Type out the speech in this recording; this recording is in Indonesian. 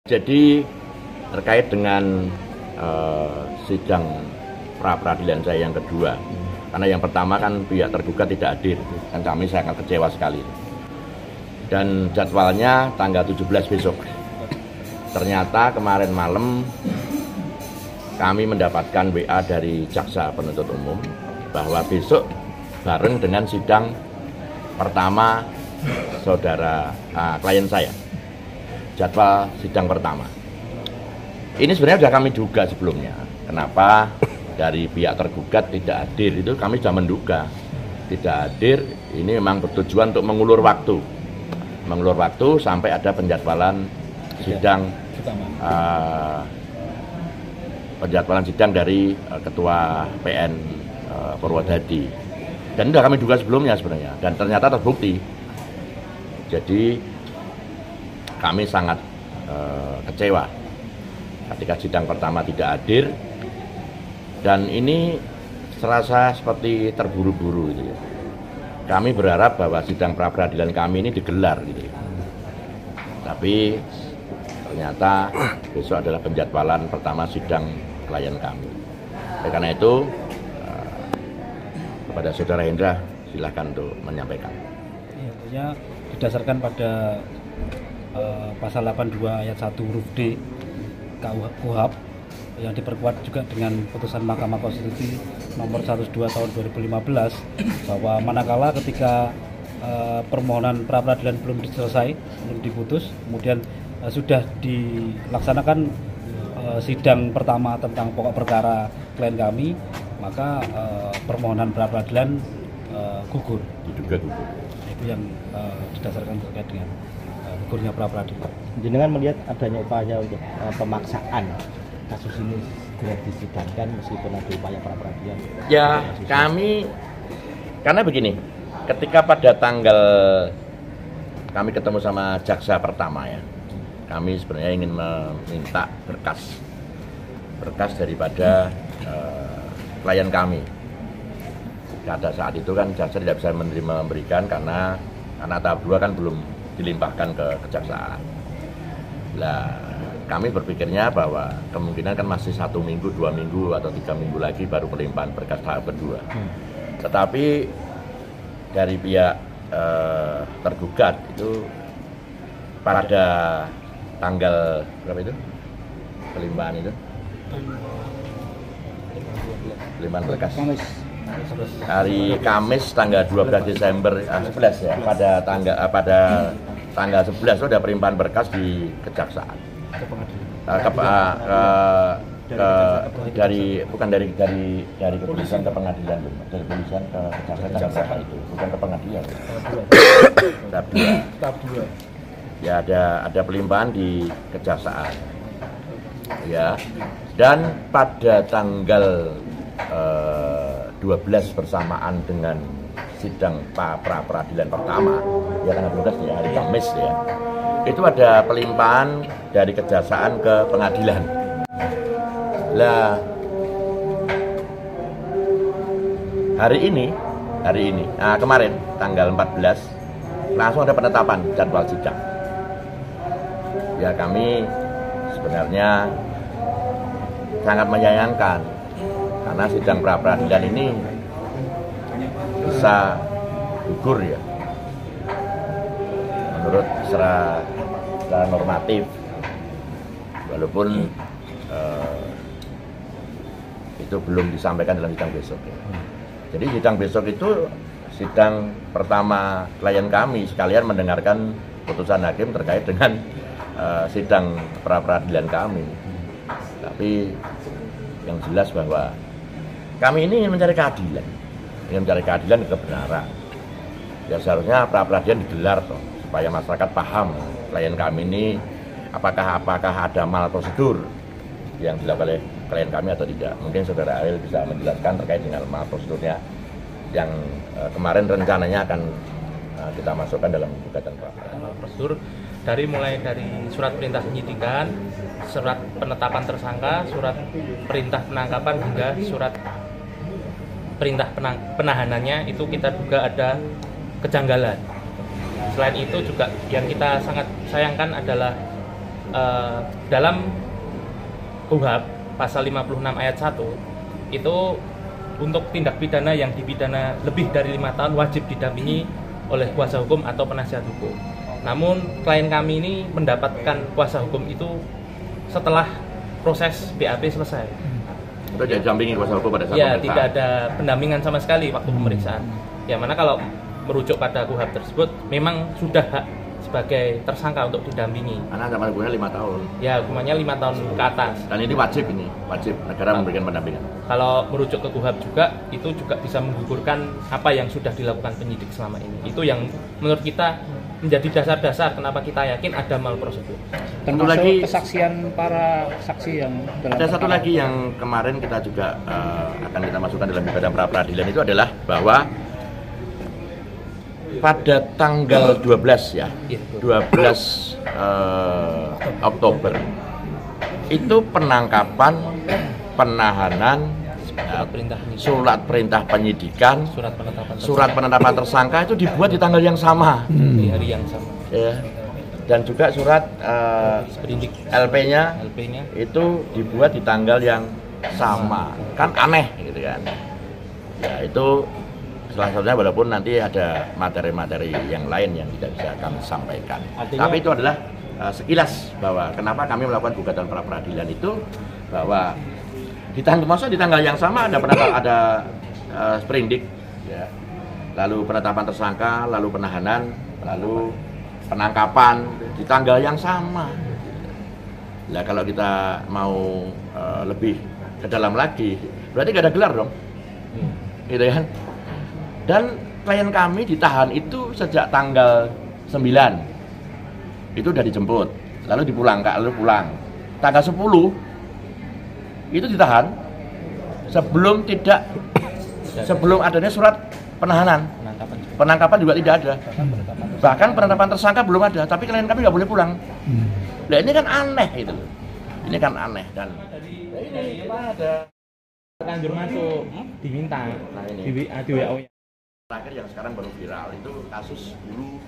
Jadi terkait dengan sidang pra-peradilan saya yang kedua, karena yang pertama kan pihak tergugat tidak hadir, dan kami sangat kecewa sekali. Dan jadwalnya tanggal 17 besok. Ternyata kemarin malam kami mendapatkan WA dari jaksa penuntut umum bahwa besok bareng dengan sidang pertama saudara klien saya. Jadwal sidang pertama. Ini sebenarnya sudah kami duga sebelumnya. Kenapa dari pihak tergugat tidak hadir, itu kami sudah menduga. Tidak hadir, ini memang bertujuan untuk mengulur waktu. Mengulur waktu sampai ada penjadwalan sidang penjadwalan sidang dari Ketua PN Purwodadi. Dan sudah kami duga sebelumnya sebenarnya, dan ternyata terbukti. Jadi kami sangat kecewa ketika sidang pertama tidak hadir, dan ini serasa seperti terburu-buru gitu ya. Kami berharap bahwa sidang pra-peradilan kami ini digelar gitu ya. Tapi ternyata besok adalah penjadwalan pertama sidang klien kami. Karena itu kepada Saudara Hendra silahkan untuk menyampaikan. Ya, tentunya didasarkan pada pasal 82 ayat 1 huruf D KUHP yang diperkuat juga dengan putusan Mahkamah Konstitusi nomor 102 tahun 2015 bahwa manakala ketika permohonan pra-peradilan belum selesai, belum diputus, kemudian sudah dilaksanakan sidang pertama tentang pokok perkara klien kami, maka permohonan pra-peradilan gugur. Diduga gugur. Itu yang didasarkan terkait dengan gugurnya pra-peradilan. Jenengan melihat adanya upaya untuk pemaksaan kasus ini segera disidangkan meskipun ada upaya pra-peradilan. Ya, kami karena begini, ketika pada tanggal kami ketemu sama jaksa pertama ya, kami sebenarnya ingin meminta berkas daripada klien kami. Pada saat itu kan jaksa tidak bisa memberikan karena tahap 2 kan belum dilimpahkan ke kejaksaan. Lah, kami berpikirnya bahwa kemungkinan kan masih 1 minggu, 2 minggu atau 3 minggu lagi baru pelimpahan berkas tahap kedua. Tetapi dari pihak tergugat itu pada tanggal berapa itu pelimpahan itu? Pelimpahan berkas hari Kamis tanggal 12 Desember 11 ya, pada tanggal 11 itu ada pelimpahan berkas di kejaksaan dari kepolisian ke pengadilan, dari kepolisian ke kejaksaan itu bukan ke pengadilan. Tahap 2 ya, ada pelimpahan di kejaksaan ya, dan pada tanggal 12 bersamaan dengan sidang pra-peradilan pertama ya, tanggal 12 ya, hari Kamis ya, itu ada pelimpahan dari kejaksaan ke pengadilan. Lah, hari ini kemarin tanggal 14 langsung ada penetapan jadwal sidang. Ya, kami sebenarnya sangat menyayangkan karena sidang pra-peradilan ini bisa gugur ya, menurut secara normatif, walaupun itu belum disampaikan dalam sidang besok ya. Jadi sidang besok itu sidang pertama klien kami, sekalian mendengarkan putusan hakim terkait dengan sidang pra-peradilan kami. Tapi yang jelas bahwa kami ini ingin mencari keadilan, dan kebenaran. Ya, seharusnya pra-peradilan digelar toh, supaya masyarakat paham klien kami ini apakah ada mal prosedur yang dilakukan oleh klien kami atau tidak. Mungkin Saudara Ariel bisa menjelaskan terkait dengan mal prosedurnya yang kemarin rencananya akan kita masukkan dalam gugatan pra-peradilan. Prosedur mulai dari surat perintah penyidikan, surat penetapan tersangka, surat perintah penangkapan hingga surat perintah penahanannya, itu kita duga ada kejanggalan. Selain itu juga yang kita sangat sayangkan adalah dalam KUHP pasal 56 ayat 1 itu untuk tindak pidana yang dipidana lebih dari 5 tahun wajib didampingi oleh kuasa hukum atau penasihat hukum. Namun klien kami ini mendapatkan kuasa hukum itu setelah proses BAP selesai. Itu didampingi kuasa hukum pada saat Ya, pemeriksaan. tidak ada pendampingan sama sekali waktu pemeriksaan. Yang mana kalau merujuk pada KUHP tersebut memang sudah hak sebagai tersangka untuk didampingi. Karena ancaman hukumnya 5 tahun. Ya, hukumannya 5 tahun ke atas. Dan ini wajib negara memberikan pendampingan. Kalau merujuk ke KUHP juga, itu juga bisa menggugurkan apa yang sudah dilakukan penyidik selama ini. Itu yang menurut kita menjadi dasar-dasar kenapa kita yakin ada malprosedur. Termasuk lagi, kesaksian para saksi yang dalam ada satu lagi yang kemarin kita juga akan kita masukkan dalam badan pra peradilan itu adalah bahwa pada tanggal 12 ya, 12 Oktober itu penangkapan, penahanan, surat perintah penyidikan, surat penetapan tersangka itu dibuat di tanggal yang sama, di hari yang sama. Ya. Dan juga surat Sprindik LP-nya LP-nya itu dibuat di tanggal yang sama, kan aneh gitu kan. Ya itu salah satunya, walaupun nanti ada materi-materi yang lain yang tidak bisa kami sampaikan. Tapi itu adalah sekilas bahwa kenapa kami melakukan gugatan pra peradilan itu, bahwa di tanggal yang sama ada sprindik, ya. Lalu penetapan tersangka, lalu penahanan, lalu penangkapan di tanggal yang sama. Nah kalau kita mau lebih ke dalam lagi, berarti gak ada gelar dong, gitu kan? Dan klien kami ditahan itu sejak tanggal 9, itu udah dijemput, lalu lalu pulang. Tanggal 10 itu ditahan sebelum adanya surat penahanan. Penangkapan juga tidak ada. Bahkan penetapan tersangka belum ada, tapi klien kami nggak boleh pulang. Nah ini kan aneh itu. Ini kan aneh. Dan ini ada Kanjur masuk diminta di WA. Terakhir yang sekarang baru viral itu kasus guru